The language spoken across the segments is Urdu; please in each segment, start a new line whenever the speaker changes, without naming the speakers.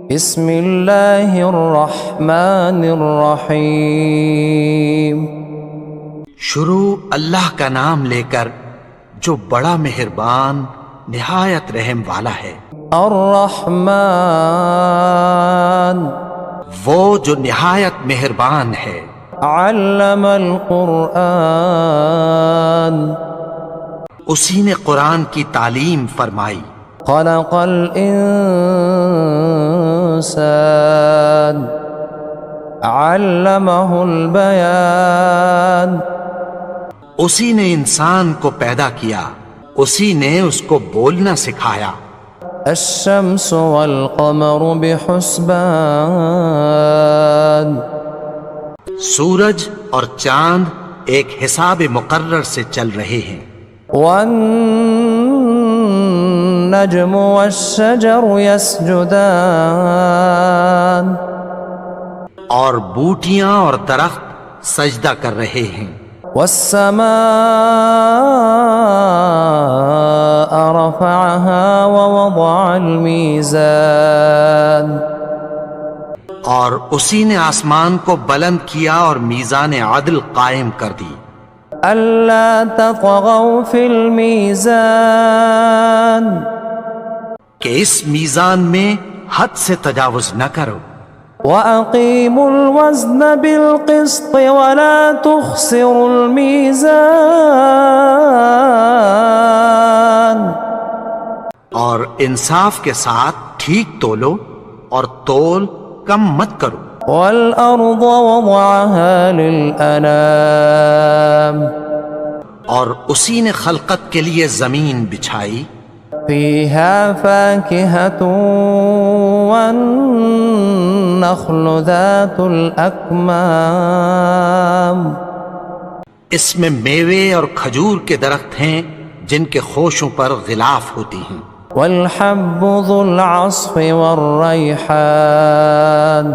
بسم اللہ الرحمن الرحیم
شروع اللہ کا نام لے کر جو بڑا مہربان نہایت رحم والا ہے۔
الرحمن
وہ جو نہایت مہربان ہے۔
علم القرآن
اسی نے قرآن کی تعلیم فرمائی۔
خلق الانسان علمہ البیان
اسی نے انسان کو پیدا کیا، اسی نے اس کو بولنا سکھایا۔
الشمس والقمر بحسبان
سورج اور چاند ایک حساب مقرر سے چل رہے ہیں۔
والنجم والشجر يسجدان
اور بوٹیاں اور درخت سجدہ کر رہے ہیں۔
والسماء رفعها ووضع الميزان
اور اسی نے آسمان کو بلند کیا اور میزان عدل قائم کر دی۔
ألا تطغوا في الميزان
کہ اس میزان میں حد سے تجاوز نہ کرو۔
وَأَقِيمُوا الْوَزْنَ بِالْقِسْطِ وَلَا تُخْسِرُوا الْمِيزَانَ
اور انصاف کے ساتھ ٹھیک تولو اور تول کم مت کرو۔
وَالْأَرْضَ وَضَعَهَا لِلْأَنَامِ
اور اسی نے خلقت کے لیے زمین بچھائی۔
فِيهَا فَاكِهَةٌ وَالنَّخْلُ ذَاتُ الْأَكْمَامِ
اس میں میوے اور کھجور کے درخت ہیں جن کے خوشوں پر غلاف ہوتی ہیں۔
وَالْحَبُّ ذُو الْعَصْفِ وَالرَّيْحَانِ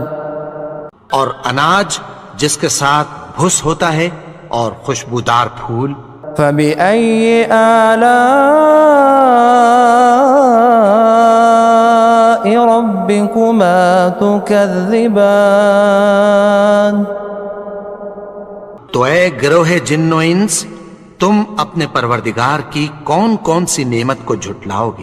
اور اناج جس کے ساتھ بھس ہوتا ہے اور خوشبودار پھول۔
فَبِأَيِّ آلَاءِ رَبِّكُمَا تُكَذِّبَانِ
تو اے گروہ جن و انس، تم اپنے پروردگار کی کون کون سی نعمت کو جھٹلاؤ گے؟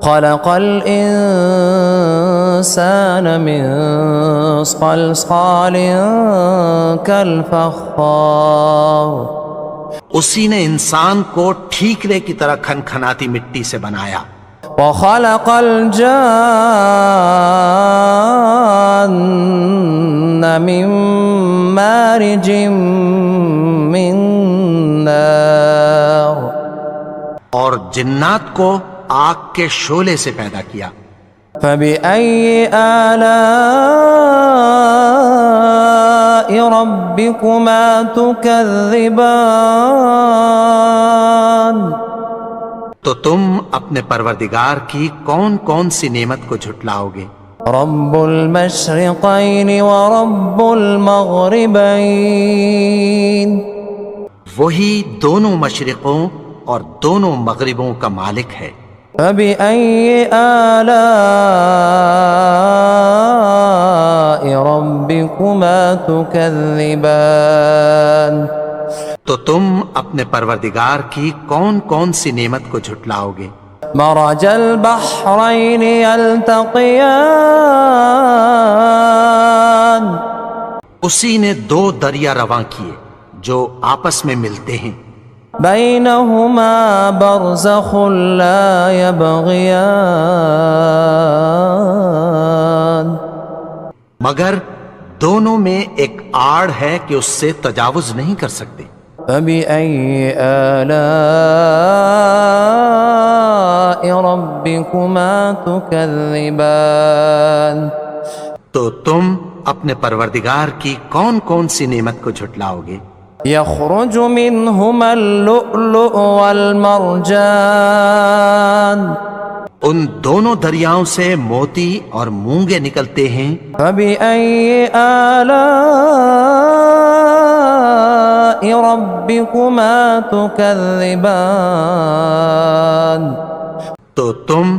خلق الانسان من صلصال كالفخار
اسی نے انسان کو ٹھیکرے کی طرح کھنکھناتی مٹی سے بنایا۔
وخلق الجان من مارج من نار
اور جنات کو آگ کے شعلے سے پیدا کیا۔
فَبِأَيِّ آلَاءِ رَبِّكُمَا تُكَذِّبَانِ
تو تم اپنے پروردگار کی کون کون سی نعمت کو جھٹلاؤ گے؟
رب المشرقین ورب المغربین
وہی دونوں مشرقوں اور دونوں مغربوں کا مالک ہے۔
فَبِأَيِّ آلَاءِ رَبِّكُمَا تُكَذِّبَانِ
تو تم اپنے پروردگار کی کون کون سی نعمت کو جھٹلاؤ گے؟
مرج البحرین یلتقیان
اسی نے دو دریا رواں کیے جو آپس میں ملتے ہیں۔
بینہما برزخ لا یبغیان
مگر دونوں میں ایک آڑ ہے کہ اس سے تجاوز نہیں کر سکتے۔
فَبِأَيِّ آلَاءِ رَبِّكُمَا تُكَذِّبَانِ
تو تم اپنے پروردگار کی کون کون سی نعمت کو جھٹلاؤ گے؟
يَخْرُجُ مِنْهُمَا اللُّؤْلُؤُ وَالْمَرْجَانُ
ان دونوں دریاؤں سے موتی اور مونگے نکلتے ہیں۔
فَبِأَيِّ آلَاءِ رَبِّكُمَا تُكَذِّبَانِ
تو تم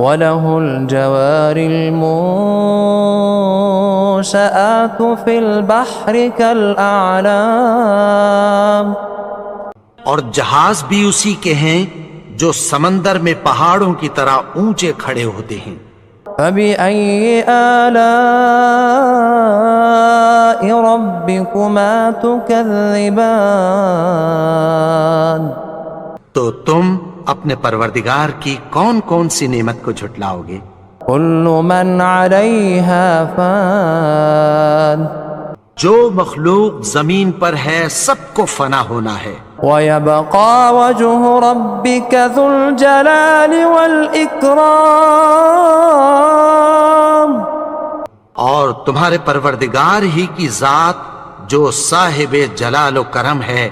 وله الجوار المنشآت في البحر كالأعلام
اور جہاز بھی اسی کے ہیں جو سمندر میں پہاڑوں کی طرح اونچے کھڑے ہوتے ہیں۔
فبأي آلاء ربكما تكذبان
تو تم اپنے پروردگار کی کون کون سی نعمت کو جھٹلاؤ گے۔
كل من عليها فان
جو مخلوق زمین پر ہے سب کو فنا ہونا ہے،
ويبقى وجه ربك ذو الجلال والإكرام
اور تمہارے پروردگار ہی کی ذات جو صاحب جلال و کرم ہے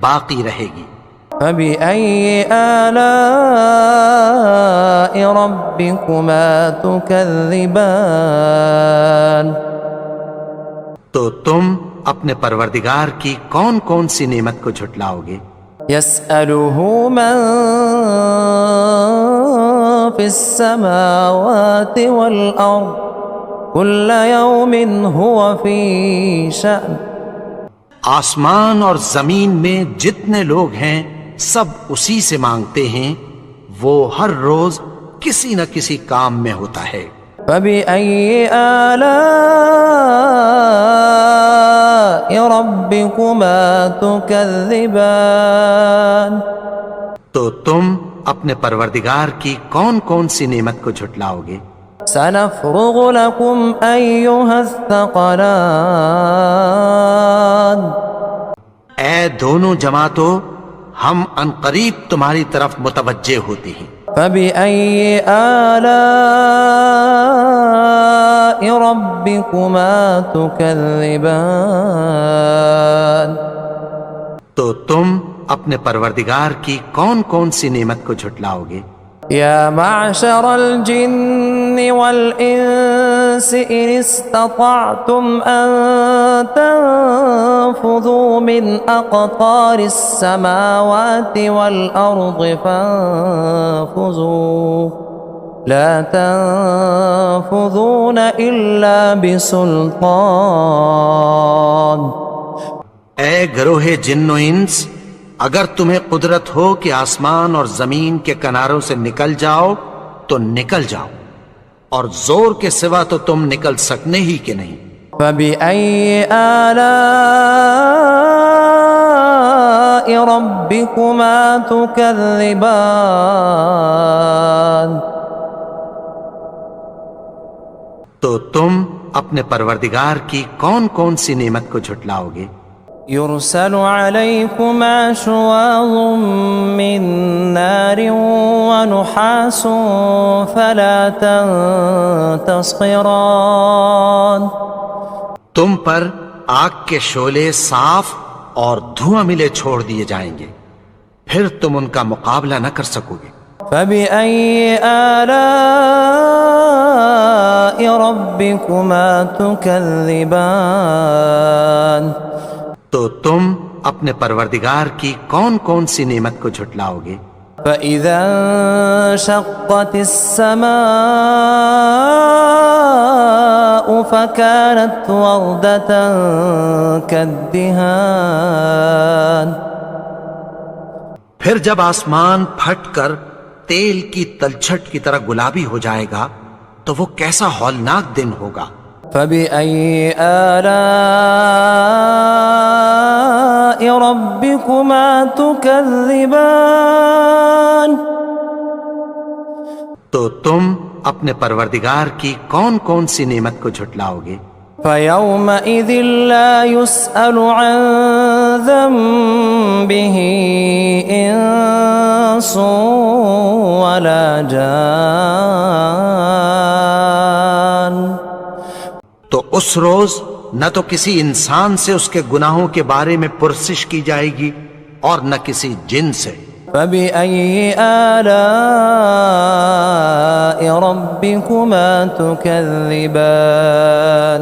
باقی رہے گی۔
فبأي آلاء ربكما تكذبان
تو تم اپنے پروردگار کی کون کون سی نعمت کو جھٹلاؤ گے۔
يسأله من في السماوات والأرض كل يوم هو في شأن
آسمان اور زمین میں جتنے لوگ ہیں سب اسی سے مانگتے ہیں، وہ ہر روز کسی نہ کسی کام میں ہوتا ہے۔
فبأي آلاء ربكما تكذبان
تو تم اپنے پروردگار کی کون کون سی نعمت کو جھٹلاؤ گے۔
سنفرغ لكم أيها الثقلان
اے دونوں جماعتوں، ہم ان قریب تمہاری طرف متوجہ ہوتے ہیں۔
فبأي آلاء ربكما تكذبان
تو تم اپنے پروردگار کی کون کون سی نعمت کو جھٹلاؤ گے۔
يا معشر الجن والإنس إن استطعتم أن تنفذوا من أقطار السماوات والأرض فانفذوا لا تنفذون إلا بسلطان
اے گروہ جن و انس، اگر تمہیں قدرت ہو کہ آسمان اور زمین کے کناروں سے نکل جاؤ تو نکل جاؤ، اور زور کے سوا تو تم نکل سکنے ہی کہ نہیں۔
فبأي آلاء ربكما تكذبان
تو تم اپنے پروردگار کی کون کون سی نعمت کو جھٹلاؤ گے۔
يرسل عليكما شواظ من نار ونحاس فلا تنتصران
تم پر آگ کے شعلے صاف اور دھواں ملے چھوڑ دیے جائیں گے، پھر تم ان کا مقابلہ نہ کر سکو گے۔
فبأي آلاء ربكما تكذبان
تو تم اپنے پروردگار کی کون کون سی نعمت کو جھٹلاؤ گے۔
فإذا انشقت السماء فكانت وردة كالدهان
پھر جب آسمان پھٹ کر تیل کی تلچھٹ کی طرح گلابی ہو جائے گا تو وہ کیسا ہولناک دن ہوگا۔
فبأي آلاء ربكما تكذبان
تو تم اپنے پروردگار کی کون کون سی نعمت کو جھٹلاؤ گے۔
فيومئذ لا يسأل عن ذنبه إنس ولا جان
تو اس روز نہ تو کسی انسان سے اس کے گناہوں کے بارے میں پرسش کی جائے گی اور نہ کسی جن سے۔
فبأي آلاء ربكما تكذبان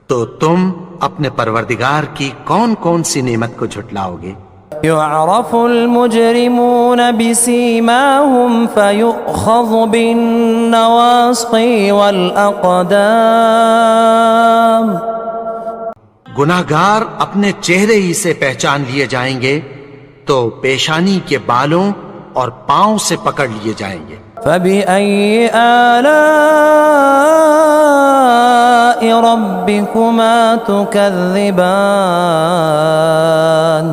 تو تم اپنے پروردگار کی کون کون سی نعمت کو جھٹلاؤ گے۔
يعرف المجرمون بسيماهم فيؤخذ بالنواصي والأقدام
گناہگار اپنے چہرے ہی سے پہچان لیے جائیں گے تو پیشانی کے بالوں اور پاؤں سے پکڑ لیے جائیں گے۔
فبأي آلاء ربكما تكذبان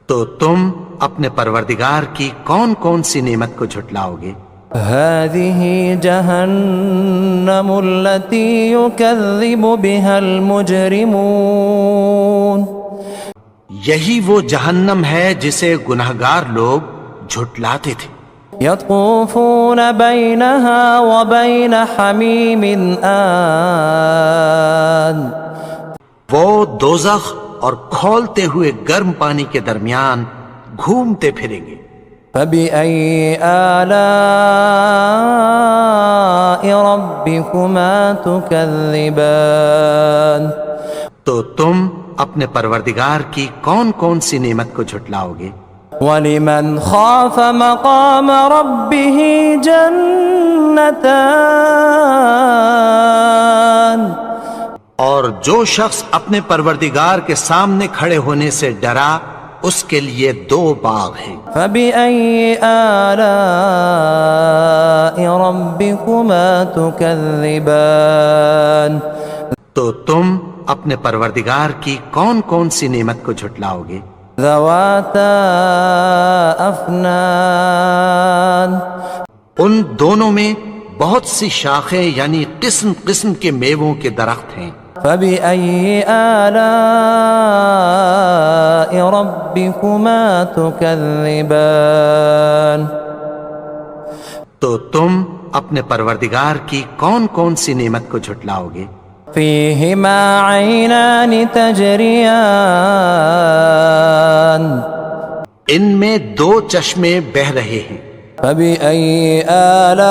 تو تم اپنے پروردگار کی کون کون سی نعمت کو جھٹلاؤ گے؟
هذه جهنم التي يكذب بها المجرمون
یہی وہ جہنم ہے جسے گناہگار لوگ جھٹلاتے تھے۔
يطوفون بينها وبين حميم آن
وہ دوزخ اور کھولتے ہوئے گرم پانی کے درمیان گھومتے پھریں گے۔
فبأي آلاء ربكما تكذبان
تو تم اپنے پروردگار کی کون کون سی نعمت کو جھٹلاؤ گے؟
ولمن خاف مقام ربه جنتان
اور جو شخص اپنے پروردگار کے سامنے کھڑے ہونے سے ڈرا اس کے لیے 2 باغ ہیں۔
فبأي آلاء ربكما تكذبان
تو تم اپنے پروردگار کی کون کون سی نعمت کو جھٹلاؤ گے؟
ذواتا افنان
ان دونوں میں بہت سی شاخیں یعنی قسم قسم کے میووں کے درخت ہیں۔
فبأي آلاء ربكما تكذبان
تو تم اپنے پروردگار کی کون کون سی نعمت کو جھٹلاؤ گے؟
فيهما عينان تجريان
ان میں 2 چشمے بہہ رہے ہیں۔
فبأي آلاء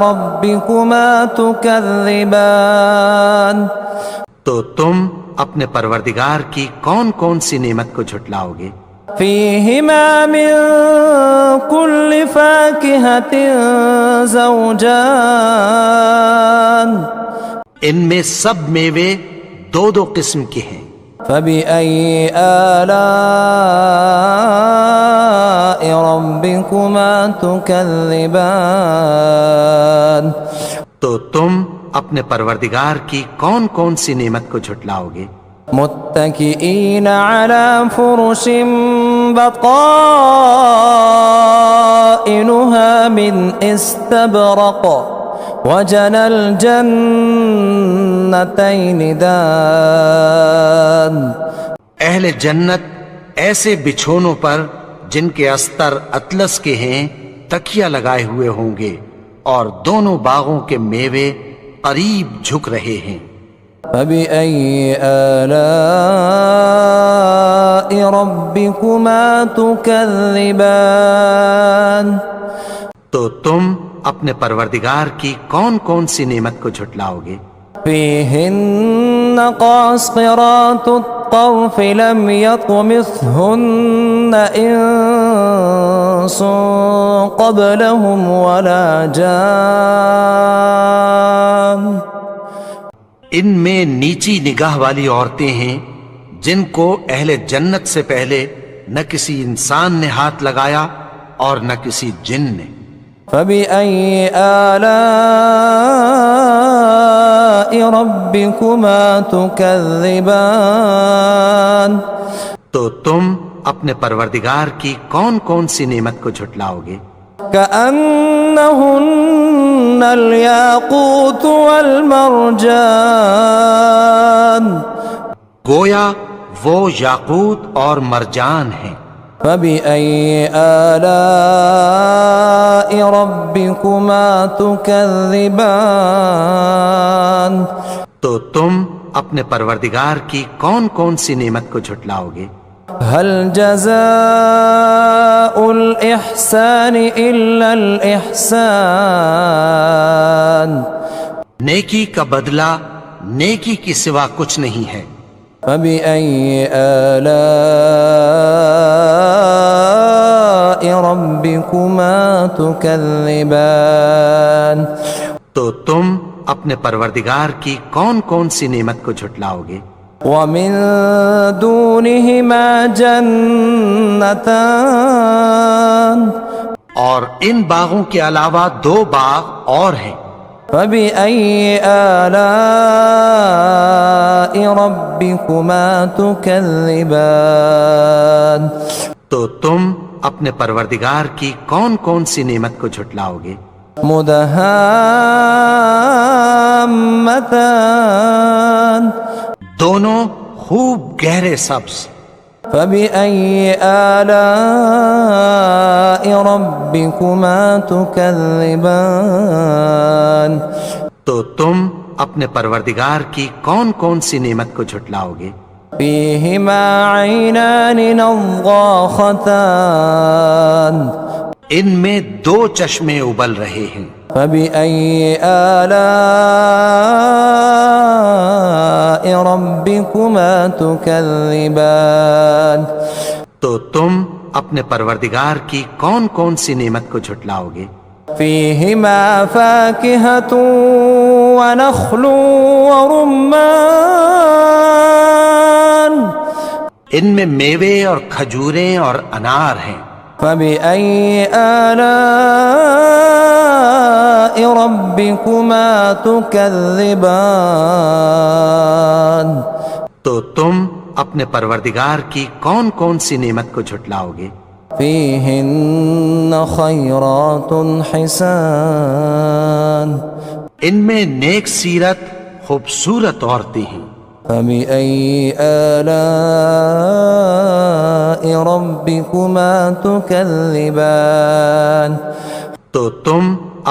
ربكما تكذبان
تو تم اپنے پروردگار کی کون کون سی نعمت کو جھٹلاؤ گے؟
فيهما من كل فاكهة زوجان
ان میں سب میوے 2 قسم کے ہیں۔
فبأي آلاء ربكما تكذبان
تو تم اپنے پروردگار کی کون کون سی نعمت کو جھٹلاؤ گے؟
متكئين على فرش بطائنها من استبرق وجنى الجنتين دان
اہل جنت ایسے بچھونوں پر جن کے استر اطلس کے ہیں تکیہ لگائے ہوئے ہوں گے اور دونوں باغوں کے میوے قریب جھک رہے ہیں۔
فبأي آلاء ربكما تكذبان
تو تم اپنے پروردگار کی کون کون سی نعمت کو جھٹلاؤ گے؟
فيهن قاصرات الطرف لم يطمثهن إنس قبلهم ولا جان
ان میں نیچی نگاہ والی عورتیں ہیں جن کو اہل جنت سے پہلے نہ کسی انسان نے ہاتھ لگایا اور نہ کسی جن نے۔
فبأي آلاء ربكما تكذبان
تو تم اپنے پروردگار کی کون کون سی نعمت کو جھٹلاؤ گے؟
كأنهن الياقوت والمرجان
گویا وہ یاقوت اور مرجان ہیں۔
فبأي آلاء ربكما تكذبان
تو تم اپنے پروردگار کی کون کون سی نعمت کو جھٹلاؤ گے؟
هل جزاء الإحسان إلا الإحسان
نیکی کا بدلہ نیکی کی سوا کچھ نہیں ہے۔
فبأي آلاء ربكما تكذبان
تو تم اپنے پروردگار کی کون کون سی نعمت کو جھٹلاؤ گے؟
ومن دونهما جنتان
اور ان باغوں کے علاوہ 2 باغ اور ہیں۔
فبأي آلاء ربكما تكذبان
تو تم اپنے پروردگار کی کون کون سی نعمت کو جھٹلاؤ گے؟
مدہامتان
دونوں خوب گہرے سبز۔
فبأي آلاء ربكما تكذبان
تو تم اپنے پروردگار کی کون کون سی نعمت کو جھٹلاؤ گے؟
فيهما عينان نضاختان
ان میں 2 چشمے ابل رہے ہیں۔
فبأي آلاء ربكما تكذبان
تو تم اپنے پروردگار کی کون کون سی نعمت کو جھٹلاؤ گے؟
فيهما فاكهة ونخل ورمان
ان میں میوے اور کھجوریں اور انار ہیں۔
فبأي آلاء ربكما تكذبان
تو تم اپنے پروردگار کی کون کون سی نعمت کو جھٹلاؤ گے؟
فيهن خيرات حسان
ان میں نیک سیرت خوبصورت عورتیں ہیں۔
فبأي آلاء ربكما تكذبان
تو تم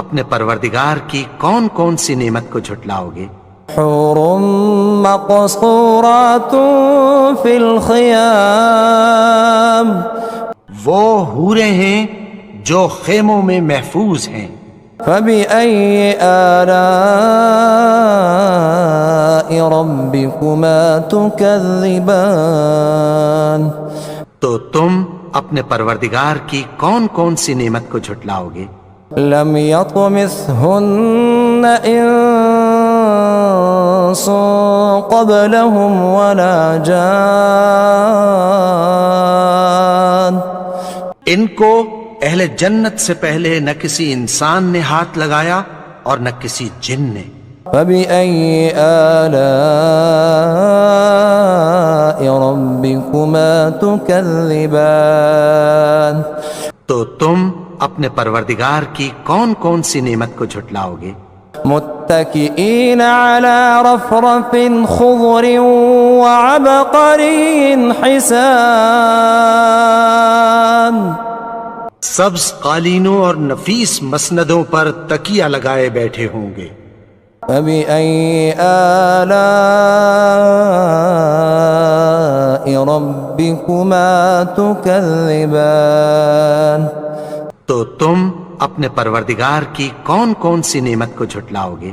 اپنے پروردگار کی کون کون سی نعمت کو جھٹلاؤ گے؟
حور مقصورات في الخيام
وہ حوریں ہیں جو خیموں میں محفوظ ہیں۔
فبأي آلاء ربكما تكذبان
تو تم اپنے پروردگار کی کون کون سی نعمت کو جھٹلاؤ گے؟
لم يطمثهن إنس قبلهم ولا جان
ان کو اہل جنت سے پہلے نہ کسی انسان نے ہاتھ لگایا اور نہ کسی جن نے۔
فبأي آلاء ربكما تكذبان
تو تم اپنے پروردگار کی کون کون سی نعمت کو جھٹلاؤ گے؟
متكئين على رفرف خضر وعبقري حسان
سبز قالینوں اور نفیس مسندوں پر تکیہ لگائے بیٹھے ہوں گے۔
فبأي آلاء ربكما تكذبان
تو تم اپنے پروردگار کی کون کون سی نعمت کو جھٹلاؤ گے؟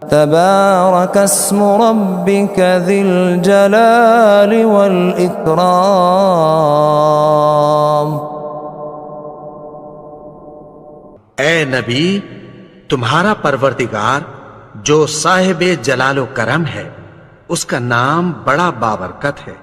تبارك اسم ربك ذي الجلال والإكرام
اے نبی، تمہارا پروردگار جو صاحب جلال و کرم ہے، اس کا نام بڑا بابرکت ہے۔